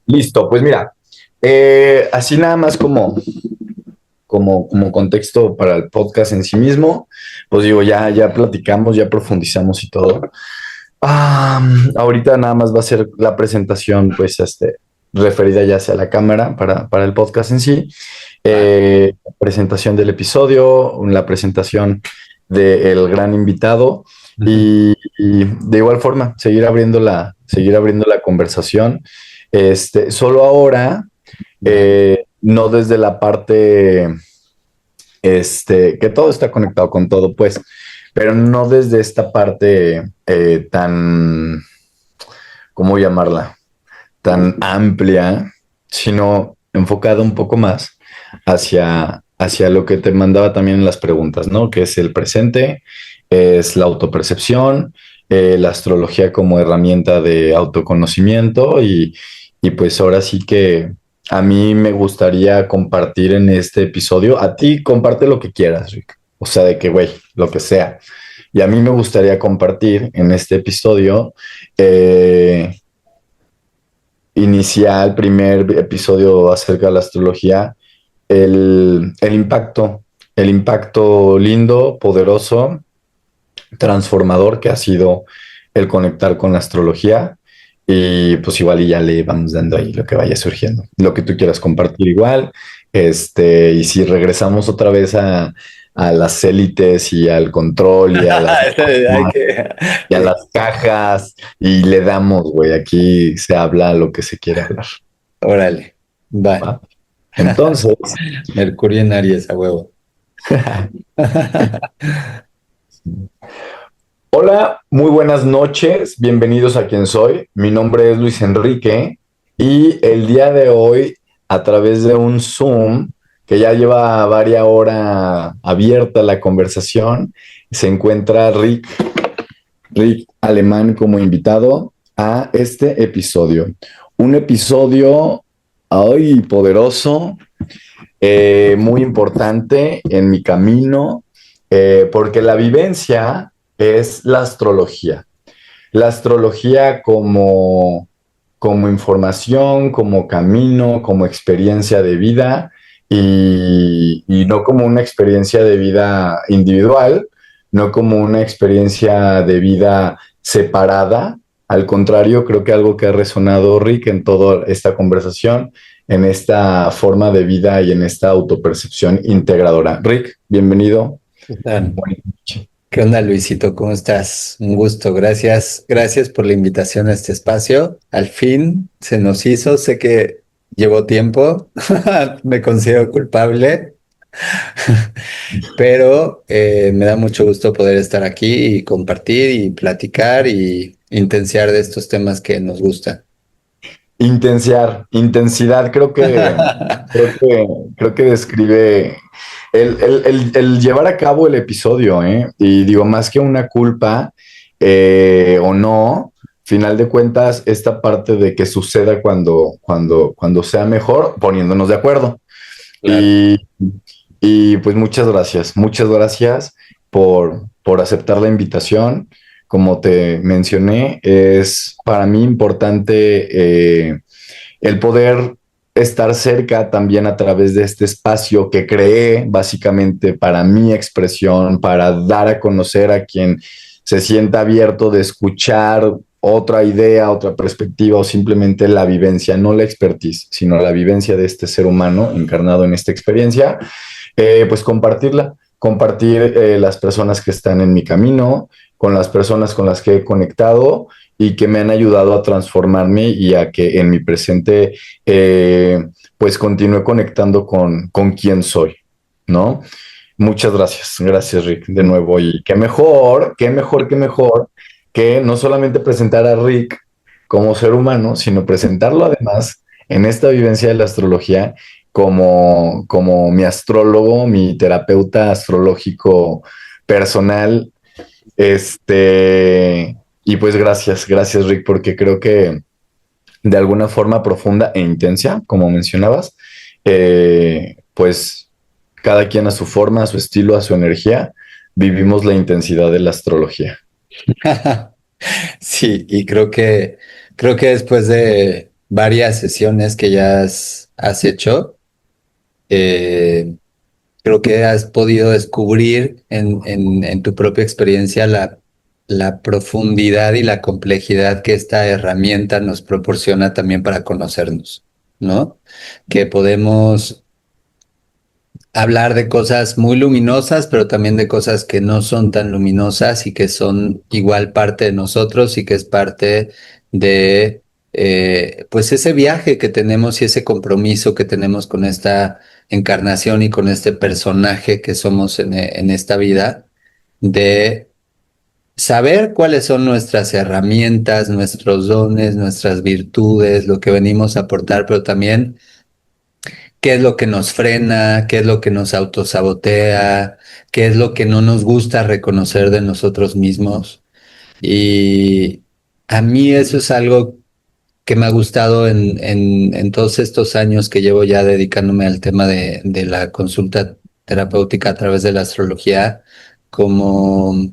Listo, pues mira, así nada más como contexto para el podcast en sí mismo, pues digo, ya platicamos, ya profundizamos y todo. Ah, ahorita nada más va a ser la presentación, pues, referida ya hacia la cámara para el podcast en sí. Va. Presentación del episodio, la presentación del gran invitado Ujú. y de igual forma seguir abriendo la conversación. Solo ahora, Va. no desde la parte, que todo está conectado con todo, pues, pero no desde esta parte tan, ¿cómo llamarla? Tan amplia, sino enfocada un poco más hacia lo que te mandaba también en las preguntas, ¿no? Que es el presente, es la autopercepción, la astrología como herramienta de autoconocimiento y pues ahora sí que a mí me gustaría compartir en este episodio, a ti comparte lo que quieras, Rick. O sea, de que, güey, lo que sea. Y a mí me gustaría compartir en este episodio inicial, primer episodio acerca de la astrología, el impacto lindo, poderoso, transformador que ha sido el conectar con la astrología. Y pues igual y ya le vamos dando ahí lo que vaya surgiendo, lo que tú quieras compartir igual. Y si regresamos otra vez a las élites y al control y a las Hay que, y a las cajas y le damos, güey, aquí se habla lo que se quiere hablar, órale, va. ¿va? Entonces, Mercurio en Aries, a huevo. hola, muy buenas noches, bienvenidos a Quien Soy. Mi nombre es Luis Enrique y el día de hoy, a través de un Zoom que ya lleva varias horas abierta la conversación, se encuentra Rick Alemán como invitado a este episodio. Un episodio hoy poderoso, muy importante en mi camino, porque la vivencia es la astrología. La astrología como información, como camino, como experiencia de vida y no como una experiencia de vida individual, no como una experiencia de vida separada. Al contrario, creo que algo que ha resonado, Rick, en toda esta conversación, en esta forma de vida y en esta autopercepción integradora. Rick, bienvenido. ¿Qué tal? Buenas noches. ¿Qué onda, Luisito? ¿Cómo estás? Un gusto, gracias. Gracias por la invitación a este espacio. Al fin se nos hizo, sé que llevó tiempo, me considero culpable, pero me da mucho gusto poder estar aquí y compartir y platicar y intenciar de estos temas que nos gustan. Intensidad, creo que, creo que describe el llevar a cabo el episodio, ¿eh? Y digo, más que una culpa o no, final de cuentas, esta parte de que suceda cuando sea mejor, poniéndonos de acuerdo. Claro. Y, y pues muchas gracias por aceptar la invitación. Como te mencioné, es para mí importante el poder estar cerca también a través de este espacio que creé básicamente para mi expresión, para dar a conocer a quien se sienta abierto de escuchar otra idea, otra perspectiva o simplemente la vivencia, no la expertise, sino la vivencia de este ser humano encarnado en esta experiencia, pues compartir las personas que están en mi camino, con las personas con las que he conectado y que me han ayudado a transformarme y a que en mi presente pues continúe conectando con quién soy, ¿no? Muchas gracias Rick, de nuevo. Y qué mejor que no solamente presentar a Rick como ser humano, sino presentarlo además en esta vivencia de la astrología como mi astrólogo, mi terapeuta astrológico personal. Y pues gracias Rick, porque creo que de alguna forma profunda e intensa, como mencionabas, pues cada quien a su forma, a su estilo, a su energía, vivimos la intensidad de la astrología. Sí, y creo que después varias sesiones que ya has hecho, eh, creo que has podido descubrir en tu propia experiencia la profundidad y la complejidad que esta herramienta nos proporciona también para conocernos, ¿no? Que podemos hablar de cosas muy luminosas, pero también de cosas que no son tan luminosas y que son igual parte de nosotros y que es parte de pues ese viaje que tenemos y ese compromiso que tenemos con esta encarnación y con este personaje que somos en esta vida, de saber cuáles son nuestras herramientas, nuestros dones, nuestras virtudes, lo que venimos a aportar, pero también qué es lo que nos frena, qué es lo que nos autosabotea, qué es lo que no nos gusta reconocer de nosotros mismos. Y a mí eso es algo que me ha gustado en todos estos años que llevo ya dedicándome al tema de la consulta terapéutica a través de la astrología, como,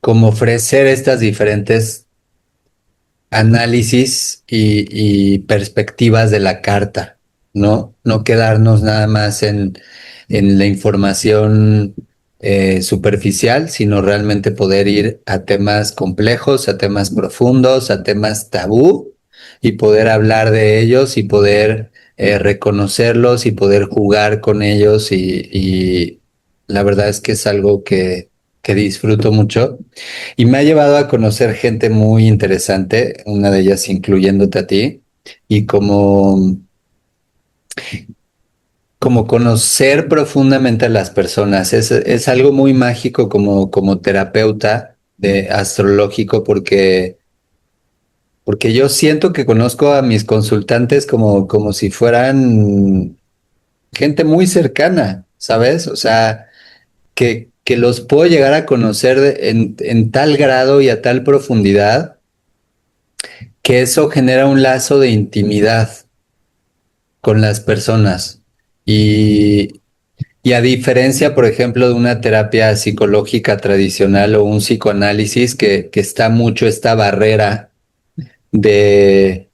como ofrecer estas diferentes análisis y perspectivas de la carta, ¿no? No quedarnos nada más en la información superficial, sino realmente poder ir a temas complejos, a temas profundos, a temas tabú y poder hablar de ellos y poder reconocerlos y poder jugar con ellos y la verdad es que es algo que disfruto mucho. Y me ha llevado a conocer gente muy interesante, una de ellas incluyéndote a ti, y como conocer profundamente a las personas. Es algo muy mágico como terapeuta de astrológico porque yo siento que conozco a mis consultantes como si fueran gente muy cercana, ¿sabes? O sea, que los puedo llegar a conocer en tal grado y a tal profundidad que eso genera un lazo de intimidad con las personas. Y, y a diferencia, por ejemplo, de una terapia psicológica tradicional o un psicoanálisis que está mucho esta barrera de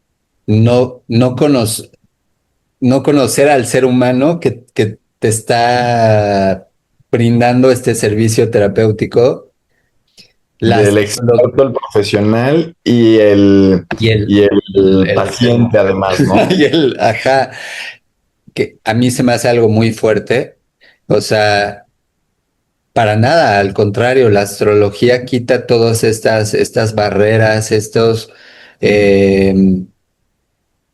no, no conocer al ser humano que te está brindando este servicio terapéutico, la Del psicología experto, el profesional y el, y y el paciente, además, ¿no? y el, ajá, que a mí se me hace algo muy fuerte. O sea, para nada, al contrario, la astrología quita todas estas barreras, eh,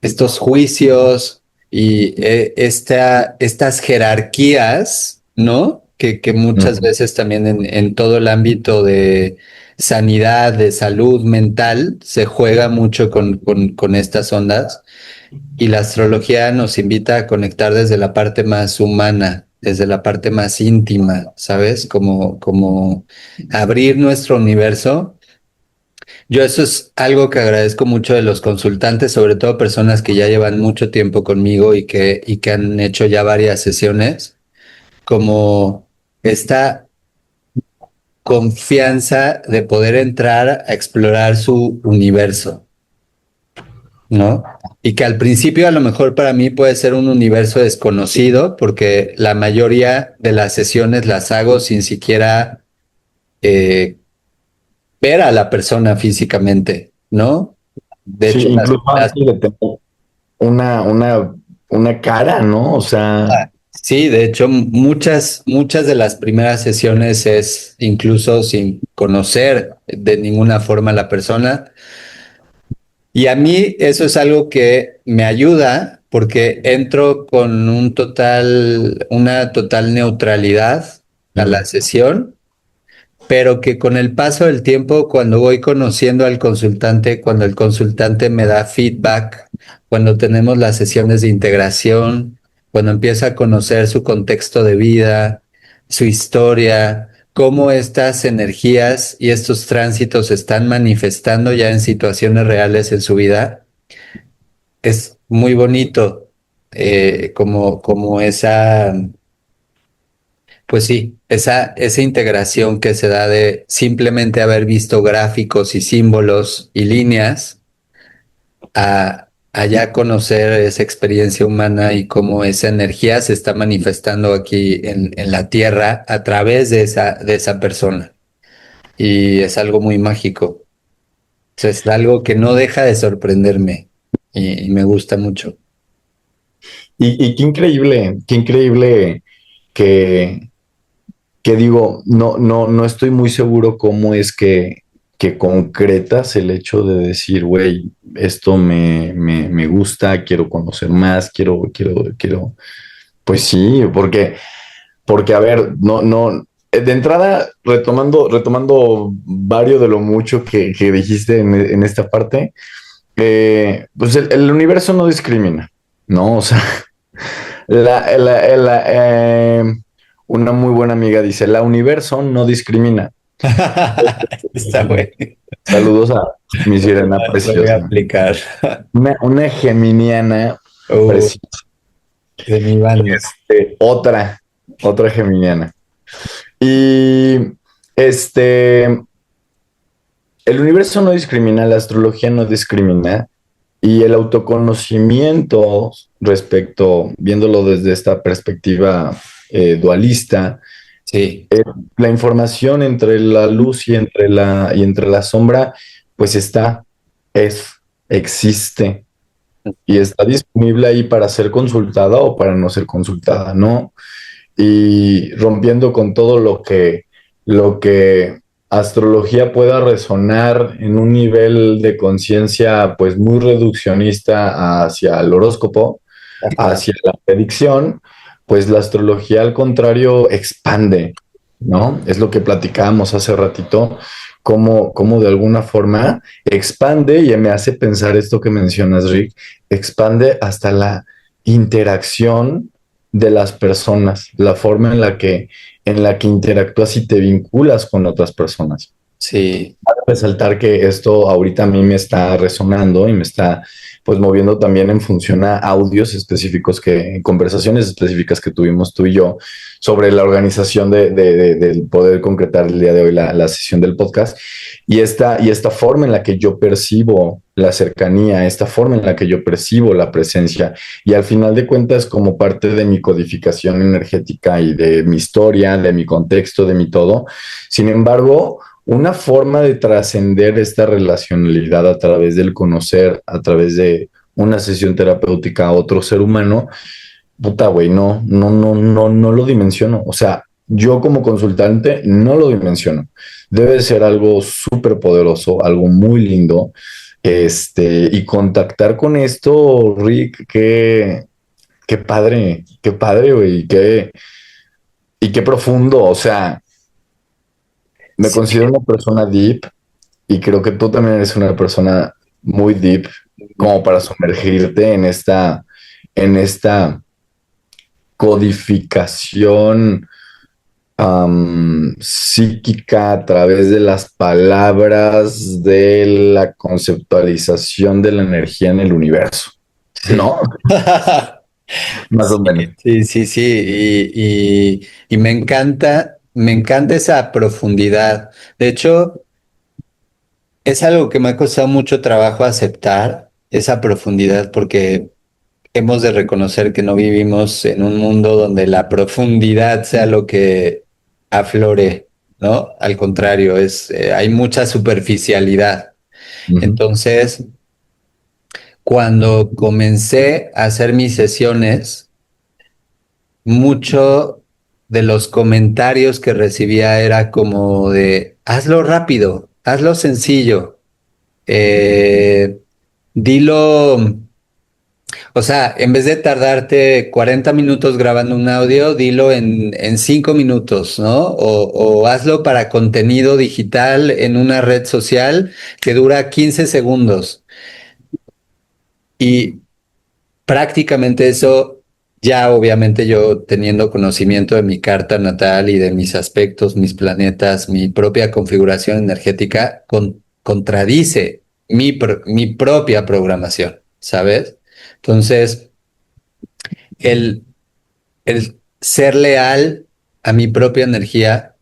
estos juicios y estas jerarquías, ¿no? Que muchas Ujú. veces también en todo el ámbito de sanidad, de salud mental, se juega mucho con estas ondas. Y la astrología nos invita a conectar desde la parte más humana, desde la parte más íntima, ¿sabes? Como abrir nuestro universo. Yo eso es algo que agradezco mucho de los consultantes, sobre todo personas que ya llevan mucho tiempo conmigo y que han hecho ya varias sesiones, como esta confianza de poder entrar a explorar su universo. ¿No? Y que al principio a lo mejor para mí puede ser un universo desconocido, porque la mayoría de las sesiones las hago sin siquiera eh, ver a la persona físicamente, ¿no? De Sí, hecho, incluso antes de tener una cara, ¿no? O sea, sí, de hecho, muchas de las primeras sesiones es incluso sin conocer de ninguna forma a la persona. Y a mí eso es algo que me ayuda porque entro con una total neutralidad a la mm, sesión, pero que con el paso del tiempo, cuando voy conociendo al consultante, cuando el consultante me da feedback, cuando tenemos las sesiones de integración, cuando empieza a conocer su contexto de vida, su historia, cómo estas energías y estos tránsitos se están manifestando ya en situaciones reales en su vida, es muy bonito como pues sí, esa integración que se da de simplemente haber visto gráficos y símbolos y líneas a ya conocer esa experiencia humana y cómo esa energía se está manifestando aquí en la Tierra a través de esa persona. Y es algo muy mágico. O sea, es algo que no deja de sorprenderme y me gusta mucho. Y qué increíble que, que digo, no estoy muy seguro cómo es que concretas el hecho de decir, güey, esto me gusta, quiero conocer más, quiero, pues sí, porque a ver, de entrada, retomando varios de lo mucho que dijiste en esta parte, pues el universo no discrimina, ¿no? O sea, la, la- la, eh, una muy buena amiga dice, la universo no discrimina. Está bueno. Saludos a mi sirena Lo voy a preciosa. aplicar. Una geminiana Uh, preciosa. de mi banda. Otra geminiana. Y este, el universo no discrimina, la astrología no discrimina y el autoconocimiento respecto, viéndolo desde esta perspectiva dualista, Sí, la información entre la luz y entre la sombra, pues está, es, existe y está disponible ahí para ser consultada o para no ser consultada, ¿no? Y rompiendo con todo lo que astrología pueda resonar en un nivel de conciencia pues muy reduccionista hacia el horóscopo, ajá, hacia la predicción, pues la astrología al contrario expande, ¿no? Es lo que platicábamos hace ratito, cómo de alguna forma expande y me hace pensar esto que mencionas, Rick, expande hasta la interacción de las personas, la forma en la que interactúas y te vinculas con otras personas. sí, Resaltar que esto ahorita a mí me está resonando y me está pues moviendo también en función a audios específicos conversaciones específicas que tuvimos tú y yo sobre la organización del poder concretar el día de hoy la sesión del podcast y esta forma en la que yo percibo la cercanía, esta forma en la que yo percibo la presencia y al final de cuentas como parte de mi codificación energética y de mi historia, de mi contexto, de mi todo. Sin embargo, una forma de trascender esta relacionalidad a través del conocer, a través de una sesión terapéutica a otro ser humano, puta, güey, no lo dimensiono. O sea, yo como consultante no lo dimensiono. Debe ser algo súper poderoso, algo muy lindo. Y contactar con esto, Rick, qué padre, güey, y qué profundo. O sea, me sí, considero una persona deep y creo que tú también eres una persona muy deep como para sumergirte en esta codificación psíquica a través de las palabras, de la conceptualización de la energía en el universo, sí. ¿no? Más o menos. Sí, sí, sí, y me encanta esa profundidad. De hecho, es algo que me ha costado mucho trabajo aceptar, esa profundidad, porque hemos de reconocer que no vivimos en un mundo donde la profundidad sea lo que aflore, ¿no? Al contrario, hay mucha superficialidad. Ujú. Entonces, cuando comencé a hacer mis sesiones, mucho de los comentarios que recibía era como de, hazlo rápido, hazlo sencillo, eh, dilo, o sea, en vez de tardarte 40 minutos grabando un audio, dilo en 5 minutos, ¿no? O hazlo para contenido digital en una red social que dura 15 segundos. Y prácticamente eso, ya obviamente yo teniendo conocimiento de mi carta natal y de mis aspectos, mis planetas, mi propia configuración energética, contradice mi propia programación, ¿sabes? Entonces, el, el ser leal a mi propia energía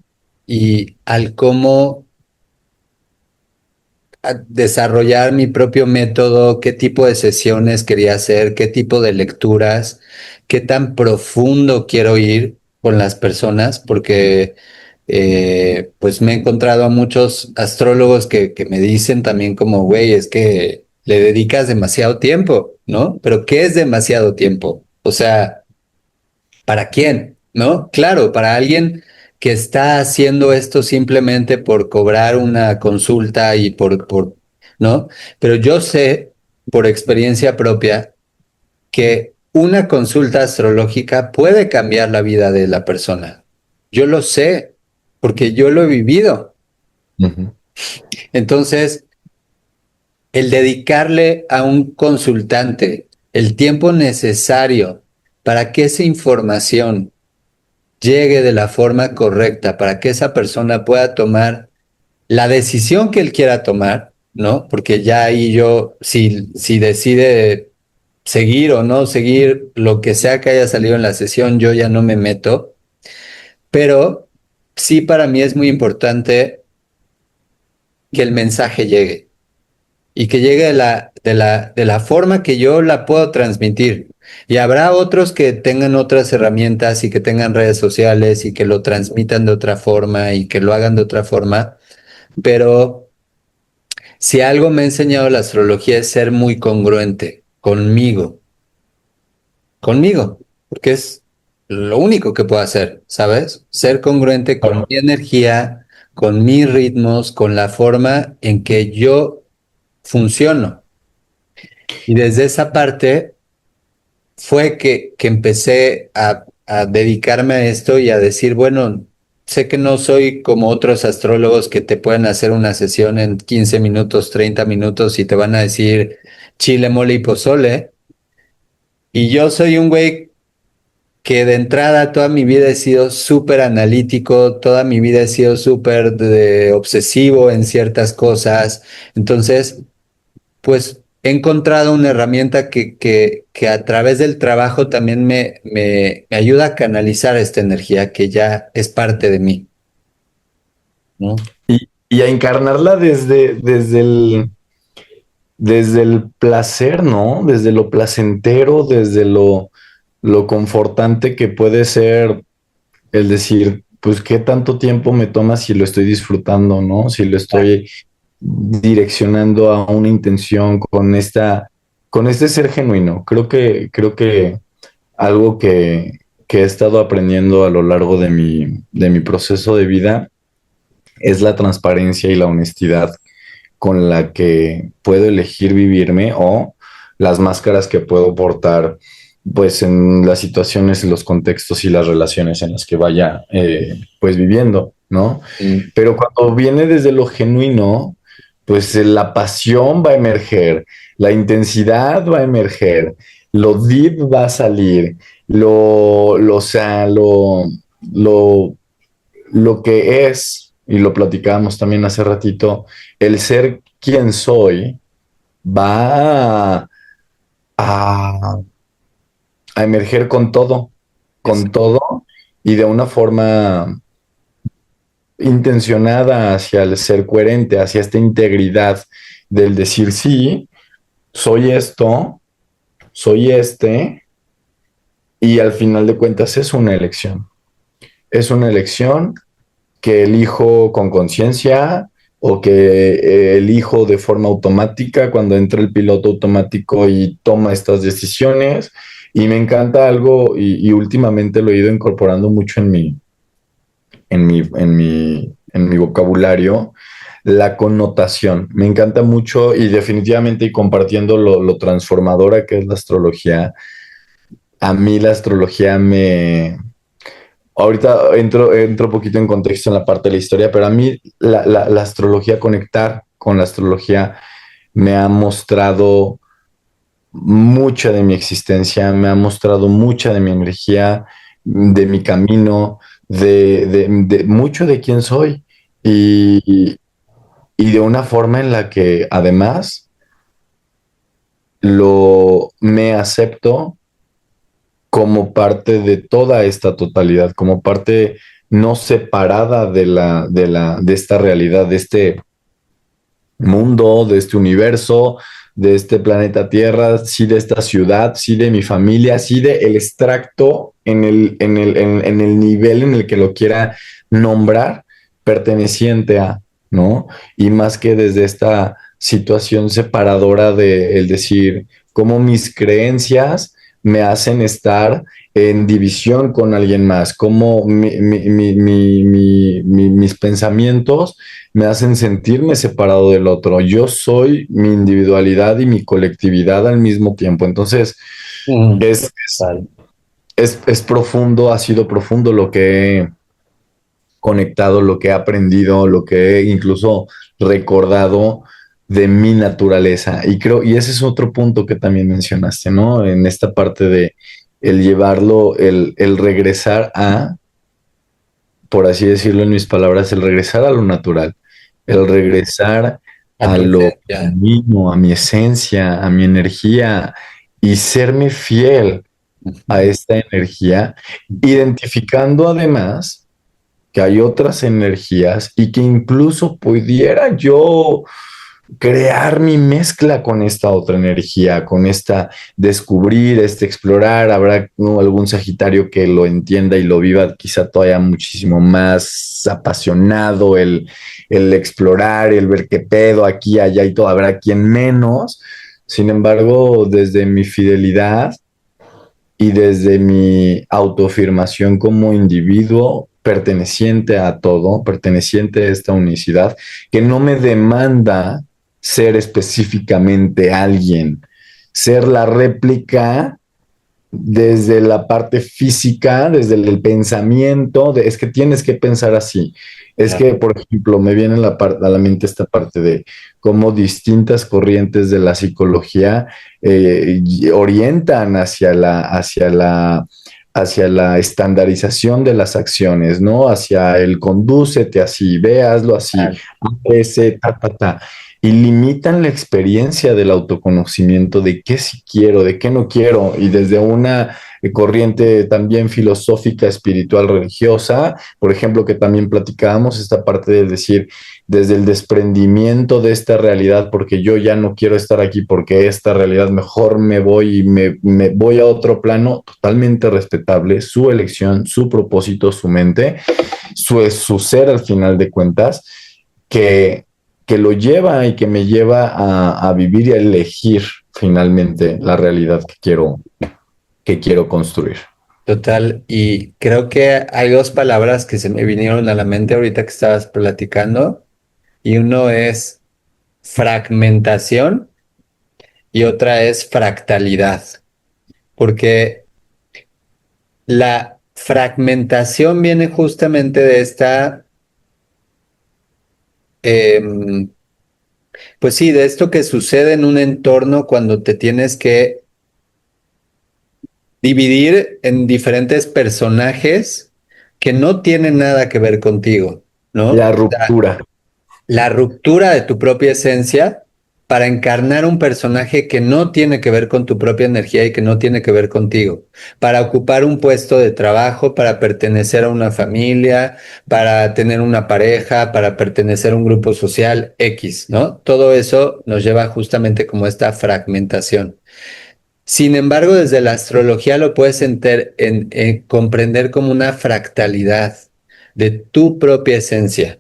y al cómo a desarrollar mi propio método, qué tipo de sesiones quería hacer, qué tipo de lecturas, qué tan profundo quiero ir con las personas, porque pues me he encontrado a muchos astrólogos que me dicen también como, güey, es que le dedicas demasiado tiempo, ¿no? Pero ¿qué es demasiado tiempo? O sea, ¿para quién? ¿No? Claro, para alguien que está haciendo esto simplemente por cobrar una consulta y ¿no? Pero yo sé por experiencia propia que una consulta astrológica puede cambiar la vida de la persona. Yo lo sé porque yo lo he vivido. Ujú. Entonces, el dedicarle a un consultante el tiempo necesario para que esa información llegue de la forma correcta, para que esa persona pueda tomar la decisión que él quiera tomar, ¿no? Porque ya ahí yo, si decide seguir o no seguir lo que sea que haya salido en la sesión, yo ya no me meto, pero sí para mí es muy importante que el mensaje llegue y que llegue de la forma que yo la puedo transmitir. Y habrá otros que tengan otras herramientas y que tengan redes sociales y que lo transmitan de otra forma y que lo hagan de otra forma, pero si algo me ha enseñado la astrología es ser muy congruente conmigo, porque es lo único que puedo hacer, ¿sabes? Ser congruente con mi energía, con mis ritmos, con la forma en que yo funciono. Y desde esa parte fue que empecé a dedicarme a esto y a decir, bueno, sé que no soy como otros astrólogos que te pueden hacer una sesión en 15 minutos, 30 minutos y te van a decir chile, mole y pozole. Y yo soy un güey que de entrada toda mi vida he sido súper analítico, toda mi vida he sido súper obsesivo en ciertas cosas. Entonces, pues he encontrado una herramienta que a través del trabajo también me ayuda a canalizar esta energía que ya es parte de mí, ¿no? Y a encarnarla desde el placer, ¿no? Desde lo placentero, desde lo confortante que puede ser el decir, pues, ¿qué tanto tiempo me toma si lo estoy disfrutando, ¿no? Si lo estoy direccionando a una intención con este ser genuino. Creo que algo que he estado aprendiendo a lo largo de mi proceso de vida es la transparencia y la honestidad con la que puedo elegir vivirme o las máscaras que puedo portar pues en las situaciones, los contextos y las relaciones en las que vaya pues viviendo, ¿no? Mm. Pero cuando viene desde lo genuino, pues la pasión va a emerger, la intensidad va a emerger, lo deep va a salir, o sea, lo, lo que es, y lo platicábamos también hace ratito, el ser quien soy va a, a emerger con todo y de una forma intencionada hacia el ser coherente, hacia esta integridad del decir sí, soy esto, soy este, y al final de cuentas es una elección. Es una elección que elijo con conciencia o que elijo de forma automática cuando entra el piloto automático y toma estas decisiones. Y me encanta algo y últimamente lo he ido incorporando mucho en mi vocabulario, la connotación. Me encanta mucho y definitivamente y compartiendo lo transformadora que es la astrología, a mí la astrología ahorita entro un poquito en contexto en la parte de la historia, pero a mí la astrología, conectar con la astrología, me ha mostrado mucha de mi existencia, me ha mostrado mucha de mi energía, de mi camino, de mucho de quién soy y, y de una forma en la que además me acepto como parte de toda esta totalidad, como parte no separada de esta realidad, mundo, de este universo, de este planeta Tierra, sí de esta ciudad, sí de mi familia, sí de el extracto en el nivel en el que lo quiera nombrar, perteneciente a, ¿no? Y más que desde esta situación separadora de el decir cómo mis creencias me hacen estar en división con alguien más, cómo mis pensamientos me hacen sentirme separado del otro. Yo soy mi individualidad y mi colectividad al mismo tiempo. Entonces, Mm, es, vale. es profundo, ha sido profundo lo que he conectado, lo que he aprendido, lo que he incluso recordado de mi naturaleza. Y creo, y ese es otro punto que también mencionaste, ¿no? En esta parte de el llevarlo, el regresar a, por así decirlo en mis palabras, el regresar a lo natural, el regresar A a tu lo esencia. mismo, a mi esencia, a mi energía y serme fiel a Ujú. esta energía, identificando además que hay otras energías y que incluso pudiera yo crear mi mezcla con esta otra energía, con esta descubrir, este explorar. Habrá, ¿no?, algún Sagitario que lo entienda y lo viva quizá todavía muchísimo más apasionado, el explorar, el ver qué pedo aquí, allá y todo. Habrá quien menos. Sin embargo, desde mi fidelidad y desde mi autoafirmación como individuo perteneciente a todo, perteneciente a esta unicidad, que no me demanda ser específicamente alguien, ser la réplica desde la parte física, desde el pensamiento, es que tienes que pensar así. Es Claro. que, por ejemplo, me viene a la mente esta parte de cómo distintas corrientes de la psicología orientan hacia la estandarización de las acciones, ¿no? Hacia el condúcete así, véaslo así, Claro. ese, ta, ta, ta, y limitan la experiencia del autoconocimiento de qué sí quiero, de qué no quiero, y desde una corriente también filosófica, espiritual, religiosa, por ejemplo, que también platicábamos, esta parte de decir, desde el desprendimiento de esta realidad, porque yo ya no quiero estar aquí, porque esta realidad mejor me voy y me voy a otro plano, totalmente respetable, su elección, su propósito, su mente, su ser al final de cuentas, que lo lleva y que me lleva a vivir y a elegir finalmente la realidad que quiero construir. Total, y creo que hay dos palabras que se me vinieron a la mente ahorita que estabas platicando, y uno es fragmentación y otra es fractalidad, porque la fragmentación viene justamente de esta, em, pues sí, de esto que sucede en un entorno cuando te tienes que dividir en diferentes personajes que no tienen nada que ver contigo, La ¿no? ruptura. La ruptura de tu propia esencia para encarnar un personaje que no tiene que ver con tu propia energía y que no tiene que ver contigo, para ocupar un puesto de trabajo, para pertenecer a una familia, para tener una pareja, para pertenecer a un grupo social X, ¿no? Todo eso nos lleva justamente como esta fragmentación. Sin embargo, desde la astrología lo puedes comprender como una fractalidad de tu propia esencia.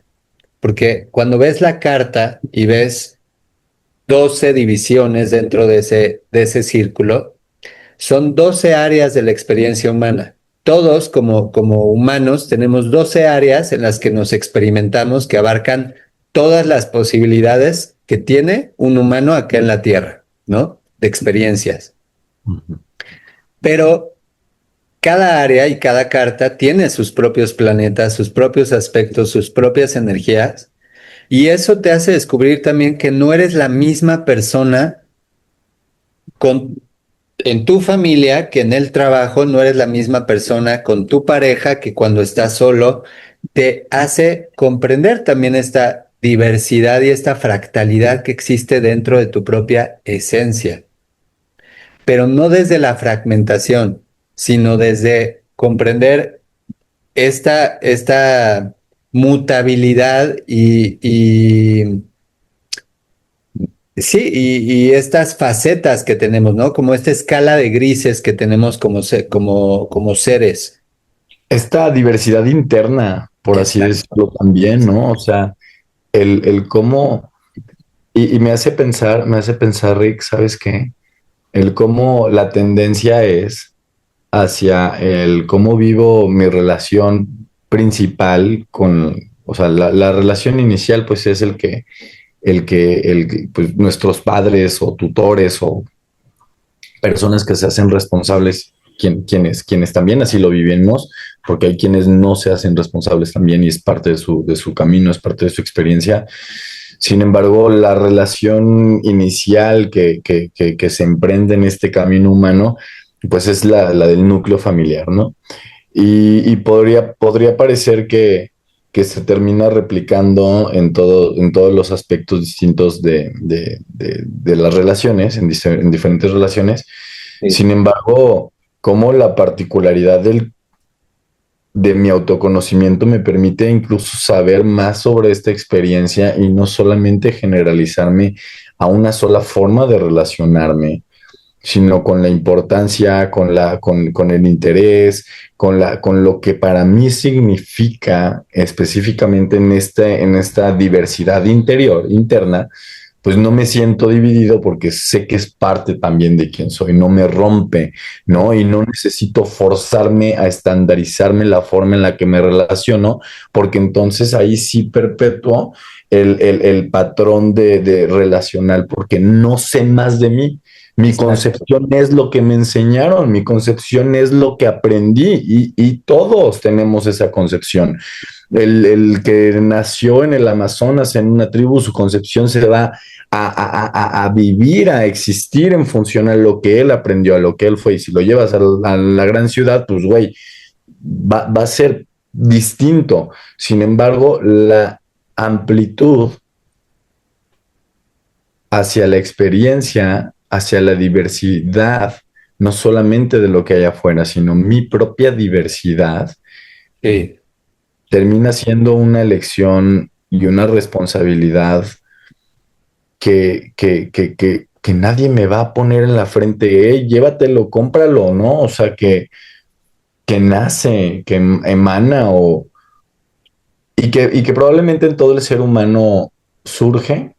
Porque cuando ves la carta y ves 12 divisiones dentro de ese círculo, son 12 áreas de la experiencia humana. Todos como humanos tenemos 12 áreas en las que nos experimentamos que abarcan todas las posibilidades que tiene un humano acá en la Tierra, ¿no? De experiencias. Pero cada área y cada carta tiene sus propios planetas, sus propios aspectos, sus propias energías. Y eso te hace descubrir también que no eres la misma persona con, en tu familia que en el trabajo, no eres la misma persona con tu pareja que cuando estás solo. Te hace comprender también esta diversidad y esta fractalidad que existe dentro de tu propia esencia, pero no desde la fragmentación, sino desde comprender esta mutabilidad y Sí, y estas facetas que tenemos, ¿no? Como esta escala de grises que tenemos como seres. Esta diversidad interna, por así Exacto. decirlo también, ¿no? O sea, el cómo, y me hace pensar, Rick, ¿sabes qué? El cómo la tendencia es hacia el cómo vivo mi relación principal con, o sea, la relación inicial, pues es pues nuestros padres o tutores o personas que se hacen responsables, quienes también así lo vivimos, porque hay quienes no se hacen responsables también y es parte de su camino, es parte de su experiencia. Sin embargo, la relación inicial que se emprende en este camino humano, pues es la del núcleo familiar, ¿no? Y podría parecer que se termina replicando en todos los aspectos distintos de las relaciones, en diferentes relaciones. Sí. Sin embargo, como la particularidad de mi autoconocimiento me permite incluso saber más sobre esta experiencia y no solamente generalizarme a una sola forma de relacionarme, sino con la importancia, con el interés, con lo que para mí significa específicamente en esta diversidad interna, pues no me siento dividido porque sé que es parte también de quien soy, no me rompe, ¿no? Y no necesito forzarme a estandarizarme la forma en la que me relaciono, porque entonces ahí sí perpetuo el patrón de relacional, porque no sé más de mí. Mi Exacto. concepción es lo que me enseñaron, mi concepción es lo que aprendí y todos tenemos esa concepción. El que nació en el Amazonas, en una tribu, su concepción se va a vivir, a existir en función a lo que él aprendió, a lo que él fue. Y si lo llevas a la gran ciudad, pues güey, va a ser distinto. Sin embargo, la amplitud hacia la experiencia, hacia la diversidad, no solamente de lo que hay afuera, sino mi propia diversidad, Sí. termina siendo una elección y una responsabilidad que nadie me va a poner en la frente, hey, llévatelo, cómpralo, ¿no? O sea, que nace, que emana y que probablemente en todo el ser humano surge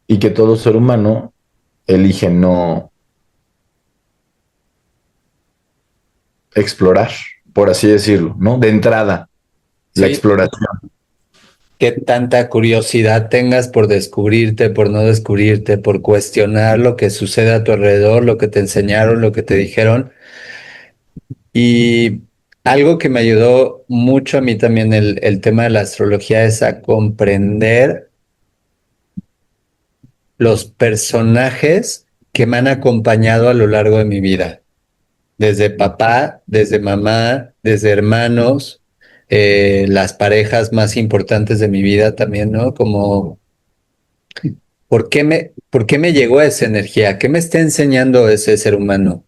y que todo ser humano elige no explorar, por así decirlo, ¿no? De entrada, la Sí. exploración. Qué tanta curiosidad tengas por descubrirte, por no descubrirte, por cuestionar lo que sucede a tu alrededor, lo que te enseñaron, lo que te dijeron. Y algo que me ayudó mucho a mí también el tema de la astrología es a comprender los personajes que me han acompañado a lo largo de mi vida, desde papá, desde mamá, desde hermanos, las parejas más importantes de mi vida también, ¿no? Como, por qué me llegó esa energía? ¿Qué me está enseñando ese ser humano?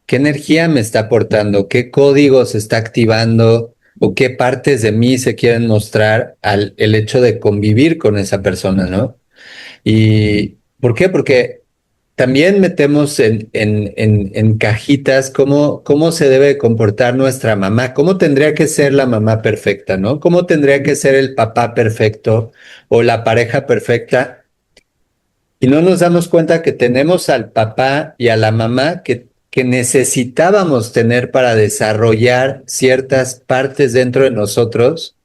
¿Qué energía me está aportando? ¿Qué código se está activando? ¿O qué partes de mí se quieren mostrar al el hecho de convivir con esa persona, ¿no? ¿Y por qué? Porque también metemos en cajitas cómo se debe comportar nuestra mamá, cómo tendría que ser la mamá perfecta, ¿no? ¿Cómo tendría que ser el papá perfecto o la pareja perfecta? Y no nos damos cuenta que tenemos al papá y a la mamá que necesitábamos tener para desarrollar ciertas partes dentro de nosotros,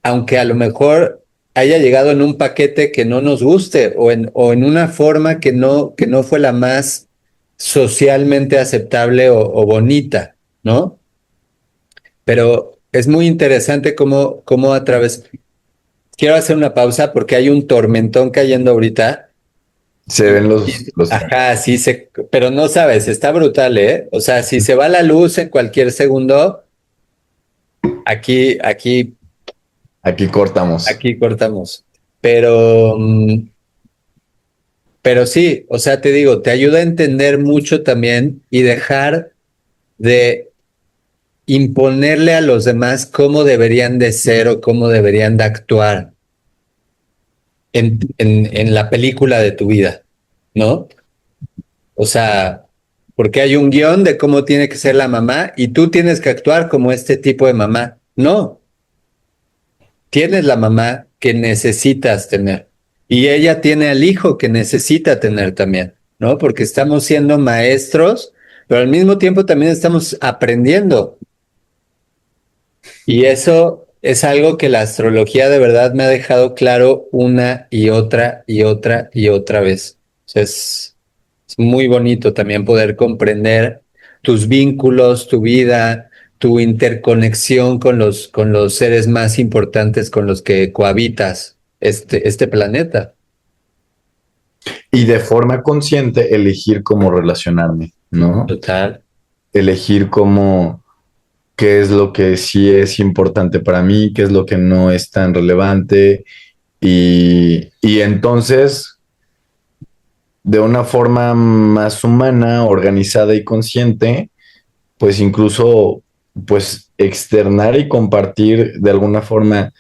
aunque a lo mejor haya llegado en un paquete que no nos guste o en una forma que no fue la más socialmente aceptable o bonita, ¿no? Pero es muy interesante cómo a través... Quiero hacer una pausa porque hay un tormentón cayendo ahorita. Se ven los Ajá, sí, pero no sabes, está brutal, ¿eh? O sea, si se va la luz en cualquier segundo, aquí, aquí, aquí cortamos. aquí cortamos. Pero, pero sí, o sea, te digo, te ayuda a entender mucho también y dejar de imponerle a los demás cómo deberían de ser o cómo deberían de actuar en la película de tu vida, ¿no? O sea, porque hay un guión de cómo tiene que ser la mamá y tú tienes que actuar como este tipo de mamá. No, tienes la mamá que necesitas tener y ella tiene al hijo que necesita tener también, ¿no? Porque estamos siendo maestros, pero al mismo tiempo también estamos aprendiendo. Y eso es algo que la astrología de verdad me ha dejado claro una y otra y otra y otra vez. O sea, es muy bonito también poder comprender tus vínculos, tu vida, tu interconexión con los seres más importantes con los que cohabitas este planeta. Y de forma consciente elegir cómo relacionarme, ¿no? Total. Elegir cómo, qué es lo que sí es importante para mí, qué es lo que no es tan relevante. Y entonces, de una forma más humana, organizada y consciente, pues incluso, pues externar y compartir de alguna forma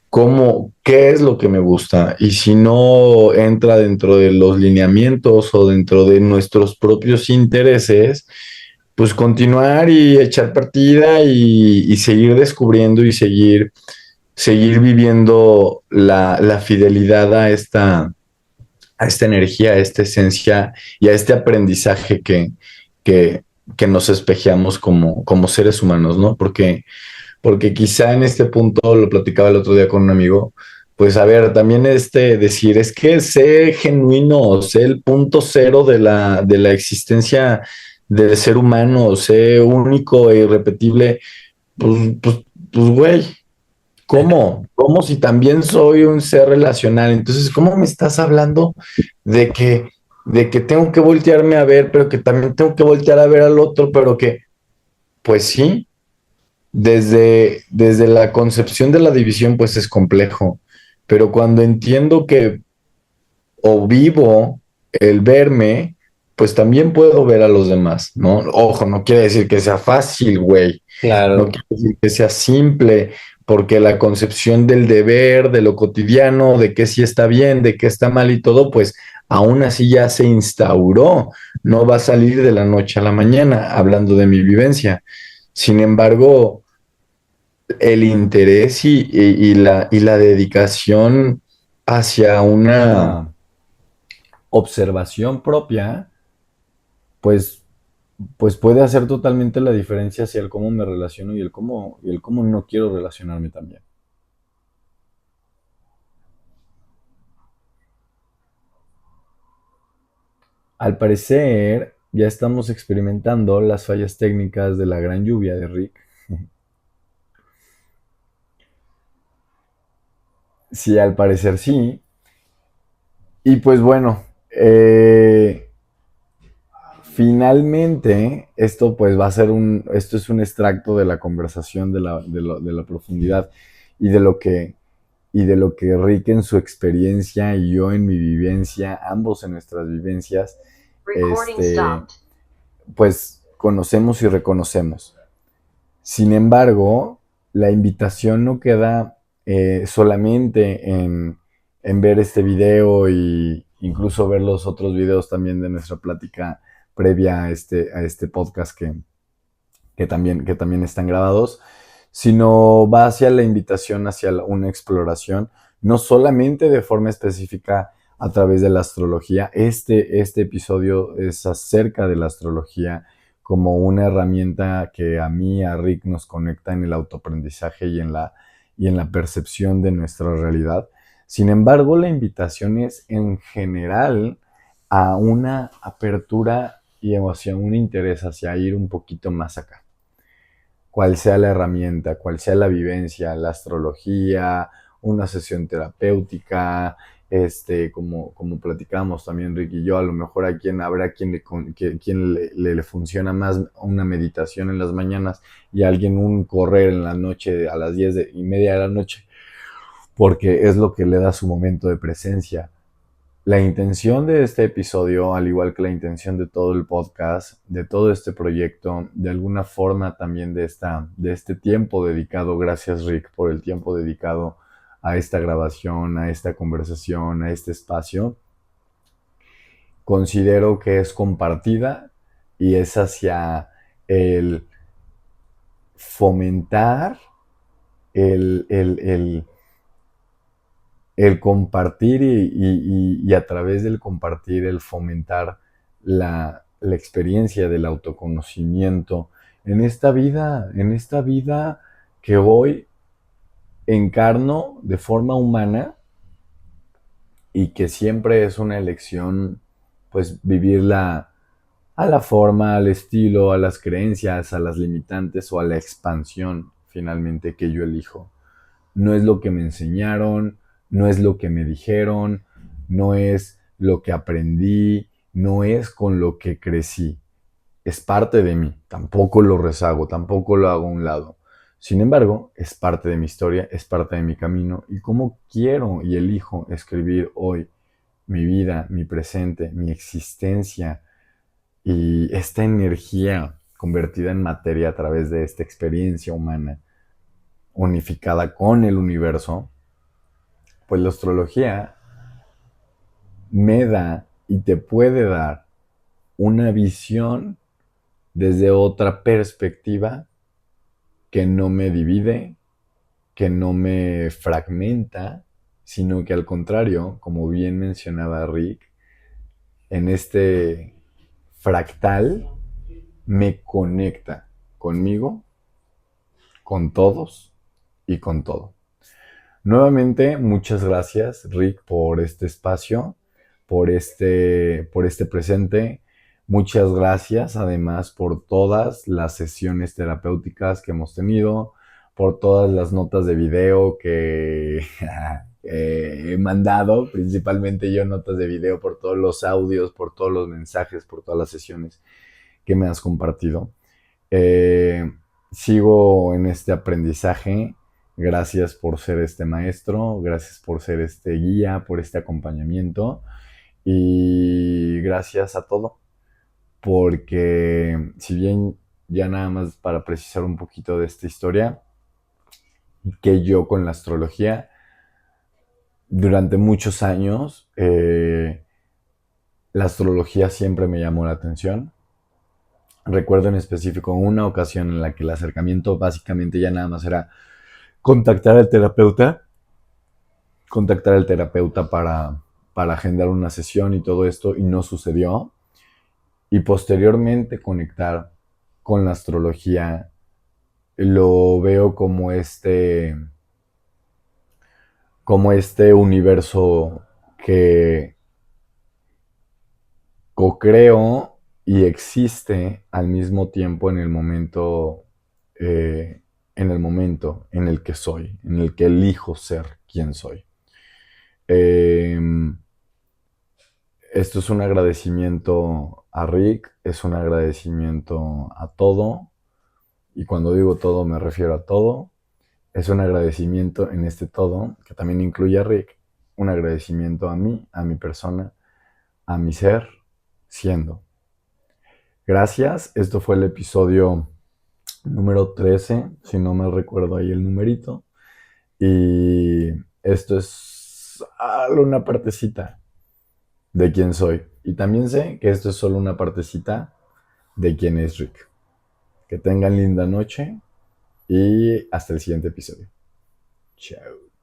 cómo, qué es lo que me gusta. Y si no entra dentro de los lineamientos o dentro de nuestros propios intereses, pues continuar y echar partida y seguir descubriendo y seguir viviendo la fidelidad a esta energía, a esta esencia y a este aprendizaje que, que nos espejeamos como seres humanos, ¿no? Porque quizá en este punto, lo platicaba el otro día con un amigo, pues a ver, también decir, es que sé genuino, sé el punto cero de la existencia del ser humano, sé único e irrepetible, pues, pues, pues, güey, ¿cómo? ¿Cómo si también soy un ser relacional? Entonces, ¿cómo me estás hablando de que tengo que voltearme a ver, pero que también tengo que voltear a ver al otro, pero que, pues sí, desde la concepción de la división, pues es complejo. Pero cuando entiendo que o vivo el verme, pues también puedo ver a los demás, ¿no? Ojo, no quiere decir que sea fácil, güey. No Claro. quiere decir que sea simple, porque la concepción del deber, de lo cotidiano, de qué sí está bien, de qué está mal y todo, pues aún así ya se instauró. No va a salir de la noche a la mañana, hablando de mi vivencia. Sin embargo, el interés y la dedicación hacia una observación propia, pues, pues puede hacer totalmente la diferencia hacia el cómo me relaciono y el cómo no quiero relacionarme también. Al parecer, ya estamos experimentando las fallas técnicas de la gran lluvia de Rick. Sí, al parecer sí. Y pues bueno, finalmente, esto pues va a ser esto es un extracto de la conversación de la profundidad y y de lo que Rick en su experiencia y yo en mi vivencia, ambos en nuestras vivencias, este, pues conocemos y reconocemos. Sin embargo, la invitación no queda solamente en ver este video y incluso ver los otros videos también de nuestra plática previa a este podcast que también están grabados, sino va hacia la invitación, hacia una exploración, no solamente de forma específica a través de la astrología. Este episodio es acerca de la astrología como una herramienta que a mí, a Rick, nos conecta en el autoaprendizaje y en la percepción de nuestra realidad. Sin embargo, la invitación es en general a una apertura y hacia un interés hacia ir un poquito más acá, cuál sea la herramienta, cuál sea la vivencia, la astrología, una sesión terapéutica, como platicamos también Ricky y yo, a lo mejor habrá quien le funciona más una meditación en las mañanas y a alguien un correr en la noche a las 10:30 de la noche, porque es lo que le da su momento de presencia. La intención de este episodio, al igual que la intención de todo el podcast, de todo este proyecto, de alguna forma también de este tiempo dedicado, gracias Rick por el tiempo dedicado a esta grabación, a esta conversación, a este espacio, considero que es compartida y es hacia el fomentar, el el compartir y a través del compartir, el fomentar la experiencia del autoconocimiento en esta vida que hoy encarno de forma humana y que siempre es una elección, pues vivirla a la forma, al estilo, a las creencias, a las limitantes o a la expansión finalmente que yo elijo. No es lo que me enseñaron, no es lo que me dijeron, no es lo que aprendí, no es con lo que crecí. Es parte de mí, tampoco lo rezago, tampoco lo hago a un lado. Sin embargo, es parte de mi historia, es parte de mi camino y cómo quiero y elijo escribir hoy mi vida, mi presente, mi existencia y esta energía convertida en materia a través de esta experiencia humana unificada con el universo, pues la astrología me da y te puede dar una visión desde otra perspectiva que no me divide, que no me fragmenta, sino que al contrario, como bien mencionaba Rick, en este fractal me conecta conmigo, con todos y con todo. Nuevamente, muchas gracias, Rick, por este espacio, por este presente. Muchas gracias, además, por todas las sesiones terapéuticas que hemos tenido, por todas las notas de video que he mandado, principalmente yo notas de video, por todos los audios, por todos los mensajes, por todas las sesiones que me has compartido. Eh, Sigo en este aprendizaje. Gracias por ser este maestro, gracias por ser este guía, por este acompañamiento y gracias a todo, porque si bien ya nada más para precisar un poquito de esta historia, que yo con la astrología durante muchos años, la astrología siempre me llamó la atención. Recuerdo en específico una ocasión en la que el acercamiento básicamente ya nada más era contactar al terapeuta, para agendar una sesión y todo esto, y no sucedió. Y posteriormente conectar con la astrología, lo veo como este universo que co-creo y existe al mismo tiempo en el momento en el que soy, en el que elijo ser quien soy. Eh, Esto es un agradecimiento a Rick, es un agradecimiento a todo, y cuando digo todo me refiero a todo. Es un agradecimiento en este todo, que también incluye a Rick, un agradecimiento a mí, a mi persona, a mi ser, siendo. Gracias, esto fue el episodio número 13, si no me recuerdo ahí el numerito, y esto es solo una partecita de quién soy. Y también sé que esto es solo una partecita de quién es Rick. Que tengan linda noche y hasta el siguiente episodio. Chao.